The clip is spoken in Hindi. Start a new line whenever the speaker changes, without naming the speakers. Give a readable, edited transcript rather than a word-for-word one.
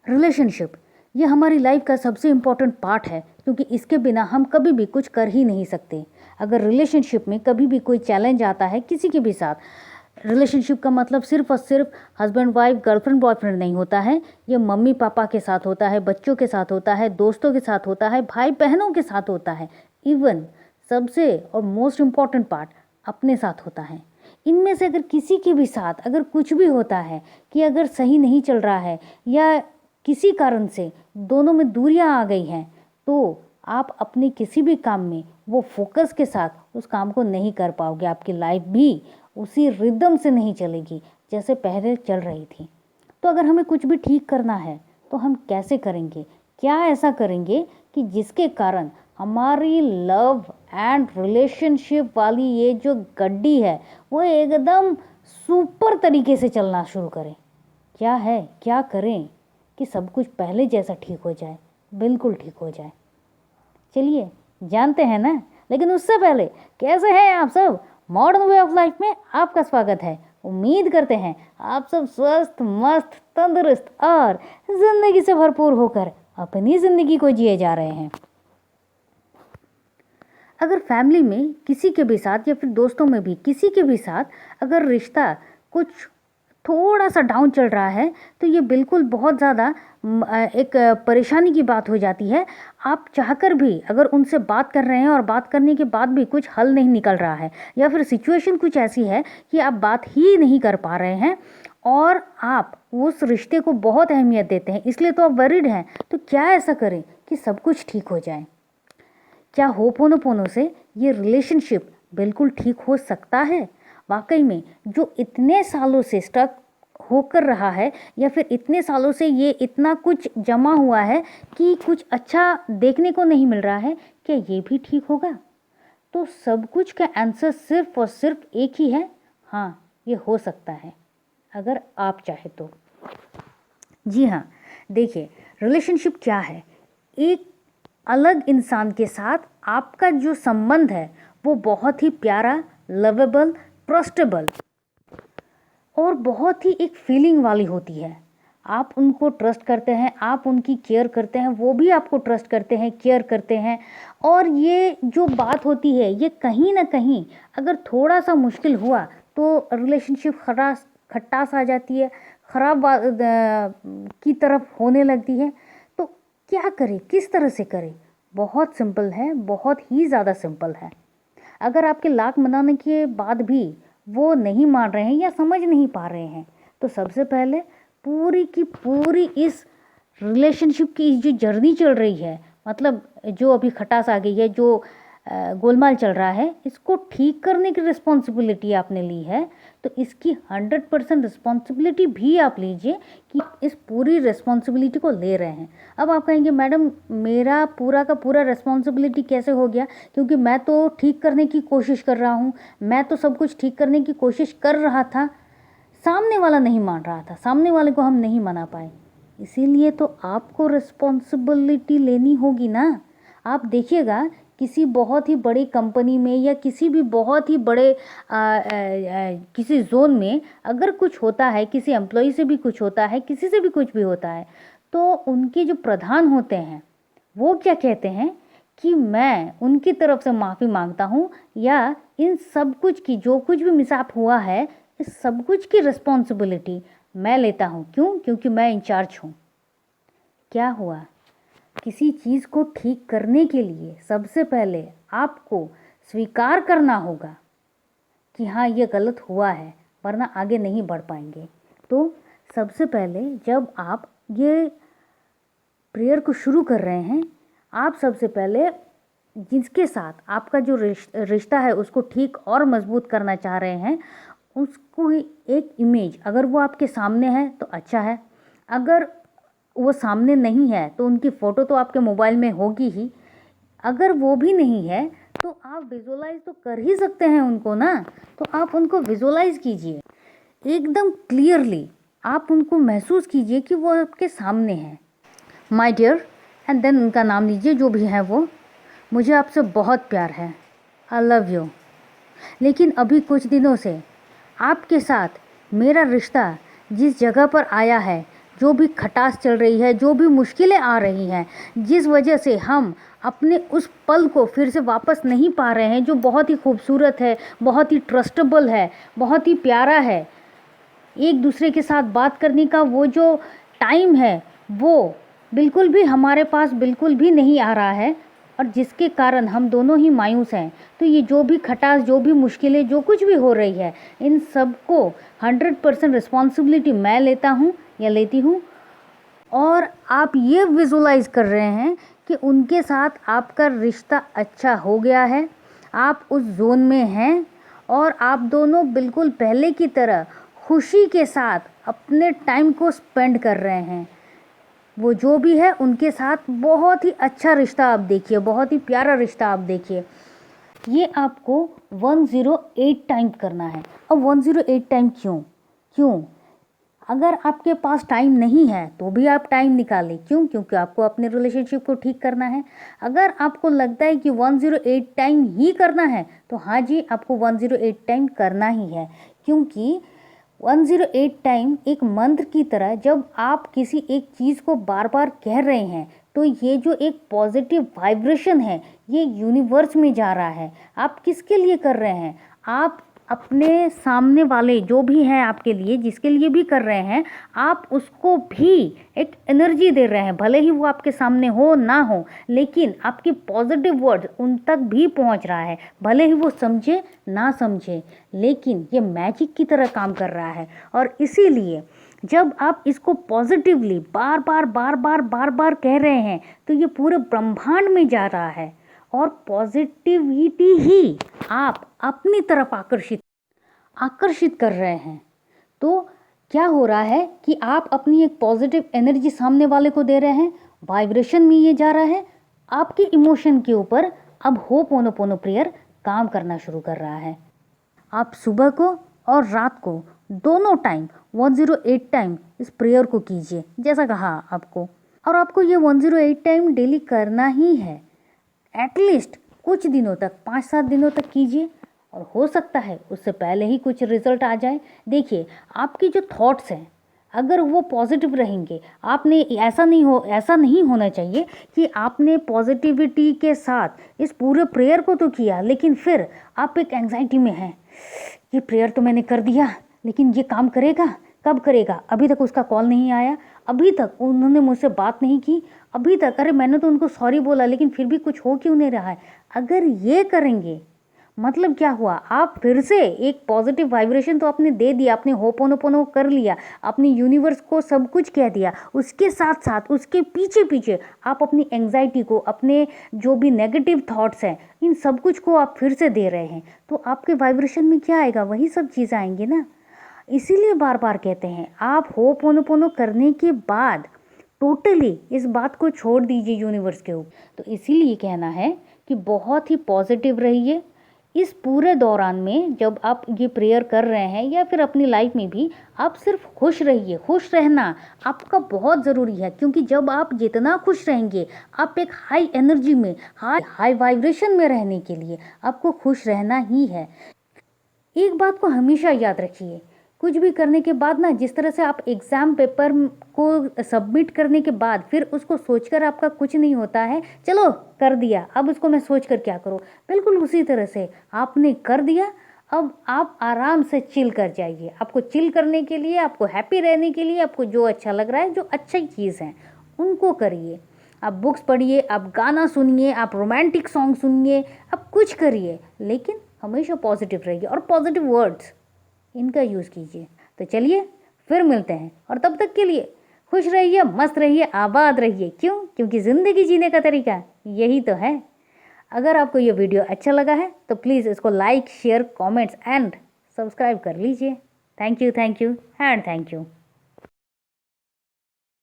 रिलेशनशिप ये हमारी लाइफ का सबसे इम्पॉर्टेंट पार्ट है, क्योंकि इसके बिना हम कभी भी कुछ कर ही नहीं सकते। अगर रिलेशनशिप में कभी भी कोई चैलेंज आता है किसी के भी साथ, रिलेशनशिप का मतलब सिर्फ और सिर्फ हस्बैंड वाइफ, गर्लफ्रेंड बॉयफ्रेंड नहीं होता है। ये मम्मी पापा के साथ होता है, बच्चों के साथ होता है, दोस्तों के साथ होता है, भाई बहनों के साथ होता है, इवन सबसे और मोस्ट इम्पॉर्टेंट पार्ट अपने साथ होता है। इनमें से अगर किसी के भी साथ अगर कुछ भी होता है कि अगर सही नहीं चल रहा है या किसी कारण से दोनों में दूरियां आ गई हैं, तो आप अपने किसी भी काम में वो फोकस के साथ उस काम को नहीं कर पाओगे। आपकी लाइफ भी उसी रिदम से नहीं चलेगी जैसे पहले चल रही थी। तो अगर हमें कुछ भी ठीक करना है तो हम कैसे करेंगे, क्या ऐसा करेंगे कि जिसके कारण हमारी लव एंड रिलेशनशिप वाली ये जो गड्डी है वो एकदम सुपर तरीके से चलना शुरू करे। क्या है, क्या करें कि सब कुछ पहले जैसा ठीक हो जाए, बिल्कुल ठीक हो जाए। चलिए जानते हैं ना। लेकिन उससे पहले कैसे हैं आप सब? मॉडर्न वे ऑफ लाइफ में आपका स्वागत है। उम्मीद करते हैं आप सब स्वस्थ, मस्त, तंदुरुस्त और जिंदगी से भरपूर होकर अपनी जिंदगी को जिए जा रहे हैं। अगर फैमिली में किसी के भी साथ या फिर दोस्तों में भी किसी के भी साथ अगर रिश्ता कुछ थोड़ा सा डाउन चल रहा है तो ये बिल्कुल बहुत ज़्यादा एक परेशानी की बात हो जाती है। आप चाहकर भी अगर उनसे बात कर रहे हैं और बात करने के बाद भी कुछ हल नहीं निकल रहा है, या फिर सिचुएशन कुछ ऐसी है कि आप बात ही नहीं कर पा रहे हैं और आप उस रिश्ते को बहुत अहमियत देते हैं, इसलिए तो आप वरीड हैं, तो क्या ऐसा करें कि सब कुछ ठीक हो जाए? क्या होपोनोपोनो से ये रिलेशनशिप बिल्कुल ठीक हो सकता है? वाकई में जो इतने सालों से स्टक होकर रहा है या फिर इतने सालों से ये इतना कुछ जमा हुआ है कि कुछ अच्छा देखने को नहीं मिल रहा है, क्या ये भी ठीक होगा? तो सब कुछ का आंसर सिर्फ और सिर्फ एक ही है, हाँ ये हो सकता है अगर आप चाहे तो। जी हाँ, देखिए रिलेशनशिप क्या है? एक अलग इंसान के साथ आपका जो संबंध है वो बहुत ही प्यारा, लवेबल, ट्रस्टेबल और बहुत ही एक फीलिंग वाली होती है। आप उनको ट्रस्ट करते हैं, आप उनकी केयर करते हैं, वो भी आपको ट्रस्ट करते हैं, केयर करते हैं। और ये जो बात होती है ये कहीं ना कहीं अगर थोड़ा सा मुश्किल हुआ तो रिलेशनशिप खटास आ जाती है, ख़राब की तरफ होने लगती है। तो क्या करें, किस तरह से करें? बहुत सिंपल है, बहुत ही ज़्यादा सिंपल है। अगर आपके लाख मनाने के बाद भी वो नहीं मान रहे हैं या समझ नहीं पा रहे हैं, तो सबसे पहले पूरी की पूरी इस रिलेशनशिप की जो जर्नी चल रही है, मतलब जो अभी खटास आ गई है, जो गोलमाल चल रहा है, इसको ठीक करने की रिस्पॉन्सिबिलिटी आपने ली है, तो इसकी 100% रिस्पॉन्सिबिलिटी भी आप लीजिए कि इस पूरी रिस्पॉन्सिबिलिटी को ले रहे हैं। अब आप कहेंगे मैडम मेरा पूरा का पूरा रिस्पॉन्सिबिलिटी कैसे हो गया, क्योंकि मैं तो ठीक करने की कोशिश कर रहा हूँ, मैं तो सब कुछ ठीक करने की कोशिश कर रहा था, सामने वाला नहीं मान रहा था, सामने वाले को हम नहीं मना पाए, इसीलिए तो आपको रिस्पॉन्सिबिलिटी लेनी होगी ना। आप देखिएगा किसी बहुत ही बड़ी कंपनी में या किसी भी बहुत ही बड़े किसी जोन में अगर कुछ होता है, किसी एम्प्लॉय से भी कुछ होता है, किसी से भी कुछ भी होता है, तो उनके जो प्रधान होते हैं वो क्या कहते हैं कि मैं उनकी तरफ से माफ़ी मांगता हूँ, या इन सब कुछ की जो कुछ भी मिसहैप हुआ है इस सब कुछ की रिस्पॉन्सिबिलिटी मैं लेता हूँ। क्यों? क्योंकि मैं इंचार्ज हूँ। क्या हुआ? किसी चीज़ को ठीक करने के लिए सबसे पहले आपको स्वीकार करना होगा कि हाँ ये गलत हुआ है, वरना आगे नहीं बढ़ पाएंगे। तो सबसे पहले जब आप ये प्रेयर को शुरू कर रहे हैं, आप सबसे पहले जिसके साथ आपका जो रिश्ता है उसको ठीक और मजबूत करना चाह रहे हैं, उसको एक इमेज, अगर वो आपके सामने है तो अच्छा है, अगर वो सामने नहीं है तो उनकी फ़ोटो तो आपके मोबाइल में होगी ही, अगर वो भी नहीं है तो आप विजुअलाइज तो कर ही सकते हैं उनको ना। तो आप उनको विजुअलाइज कीजिए एकदम क्लियरली, आप उनको महसूस कीजिए कि वो आपके सामने हैं। माय डियर, एंड देन उनका नाम लीजिए जो भी है वो। मुझे आपसे बहुत प्यार है, आई लव यू, लेकिन अभी कुछ दिनों से आपके साथ मेरा रिश्ता जिस जगह पर आया है जो भी खटास चल रही है, जो भी मुश्किलें आ रही हैं, जिस वजह से हम अपने उस पल को फिर से वापस नहीं पा रहे हैं, जो बहुत ही खूबसूरत है, बहुत ही ट्रस्टेबल है, बहुत ही प्यारा है, एक दूसरे के साथ बात करने का वो जो टाइम है वो बिल्कुल भी हमारे पास बिल्कुल भी नहीं आ रहा है, और जिसके कारण हम दोनों ही मायूस हैं। तो ये जो भी खटास, जो भी मुश्किलें, जो कुछ भी हो रही है, इन सब को 100% रिस्पॉन्सिबिलिटी मैं लेता हूँ या लेती हूँ। और आप ये विजुलाइज कर रहे हैं कि उनके साथ आपका रिश्ता अच्छा हो गया है, आप उस जोन में हैं और आप दोनों बिल्कुल पहले की तरह खुशी के साथ अपने टाइम को स्पेंड कर रहे हैं। वो जो भी है उनके साथ बहुत ही अच्छा रिश्ता आप देखिए, बहुत ही प्यारा रिश्ता आप देखिए। ये आपको 108 टाइम करना है। अब 108 टाइम क्यों? अगर आपके पास टाइम नहीं है तो भी आप टाइम निकालें। क्यों? क्योंकि आपको अपने रिलेशनशिप को ठीक करना है। अगर आपको लगता है कि 108 टाइम ही करना है तो हाँ जी, आपको 108 टाइम करना ही है, क्योंकि 108 टाइम एक मंत्र की तरह जब आप किसी एक चीज़ को बार बार कह रहे हैं तो ये जो एक पॉजिटिव वाइब्रेशन है ये यूनिवर्स में जा रहा है। आप किसके लिए कर रहे हैं? आप अपने सामने वाले जो भी हैं आपके लिए, जिसके लिए भी कर रहे हैं, आप उसको भी एक एनर्जी दे रहे हैं। भले ही वो आपके सामने हो ना हो, लेकिन आपकी पॉजिटिव वर्ड्स उन तक भी पहुंच रहा है। भले ही वो समझे ना समझे, लेकिन ये मैजिक की तरह काम कर रहा है। और इसीलिए जब आप इसको पॉजिटिवली बार बार कह रहे हैं तो ये पूरे ब्रह्मांड में जा रहा है और पॉजिटिविटी ही आप अपनी तरफ आकर्षित कर रहे हैं। तो क्या हो रहा है कि आप अपनी एक पॉजिटिव एनर्जी सामने वाले को दे रहे हैं, वाइब्रेशन में ये जा रहा है। आपके इमोशन के ऊपर अब होपोनोपोनो प्रेयर काम करना शुरू कर रहा है। आप सुबह को और रात को दोनों टाइम 108 टाइम इस प्रेयर को कीजिए, जैसा कहा आपको। और आपको ये 108 टाइम डेली करना ही है, एटलीस्ट कुछ दिनों तक, 5-7 दिनों तक कीजिए। और हो सकता है उससे पहले ही कुछ रिजल्ट आ जाए। देखिए, आपकी जो थॉट्स हैं अगर वो पॉजिटिव रहेंगे, आपने ऐसा नहीं होना चाहिए कि आपने पॉजिटिविटी के साथ इस पूरे प्रेयर को तो किया, लेकिन फिर आप एक एंग्जाइटी में हैं। ये प्रेयर तो मैंने कर दिया, लेकिन ये काम करेगा? कब करेगा? अभी तक उसका कॉल नहीं आया, अभी तक उन्होंने मुझसे बात नहीं की, अभी तक, अरे मैंने तो उनको सॉरी बोला लेकिन फिर भी कुछ हो क्यों नहीं रहा है। अगर ये करेंगे मतलब क्या हुआ? आप फिर से एक पॉजिटिव वाइब्रेशन तो आपने दे दिया, आपने होपोनोपोनो कर लिया, अपने यूनिवर्स को सब कुछ कह दिया। उसके साथ साथ उसके पीछे पीछे आप अपनी एंग्जाइटी को, अपने जो भी नेगेटिव थॉट्स हैं, इन सब कुछ को आप फिर से दे रहे हैं। तो आपके वाइब्रेशन में क्या आएगा? वही सब चीज़ें आएंगी ना। इसीलिए बार बार कहते हैं आप होपोनोपोनो करने के बाद टोटली इस बात को छोड़ दीजिए यूनिवर्स के ऊपर। तो इसीलिए कहना है कि बहुत ही पॉजिटिव रहिए इस पूरे दौरान में। जब आप ये प्रेयर कर रहे हैं या फिर अपनी लाइफ में भी, आप सिर्फ खुश रहिए। खुश रहना आपका बहुत ज़रूरी है, क्योंकि जब आप जितना खुश रहेंगे, आप एक हाई एनर्जी में, हाई वाइब्रेशन में रहने के लिए आपको खुश रहना ही है। एक बात को हमेशा याद रखिए, कुछ भी करने के बाद ना, जिस तरह से आप एग्ज़ाम पेपर को सबमिट करने के बाद फिर उसको सोचकर आपका कुछ नहीं होता है, चलो कर दिया, अब उसको मैं सोचकर क्या करूं, बिल्कुल उसी तरह से आपने कर दिया। अब आप आराम से चिल कर जाइए। आपको चिल करने के लिए, आपको हैप्पी रहने के लिए, आपको जो अच्छा लग रहा है, जो अच्छी चीज़ है उनको करिए। आप बुक्स पढ़िए, आप गाना सुनिए, आप रोमांटिक सॉन्ग सुनिए, आप कुछ करिए, लेकिन हमेशा पॉजिटिव रहिए और पॉजिटिव वर्ड्स इनका यूज़ कीजिए। तो चलिए फिर मिलते हैं, और तब तक के लिए खुश रहिए, मस्त रहिए, आबाद रहिए। क्यों? क्योंकि ज़िंदगी जीने का तरीका यही तो है। अगर आपको ये वीडियो अच्छा लगा है तो प्लीज़ इसको like, share, comments and subscribe कर लीजिए। Thank you and thank you.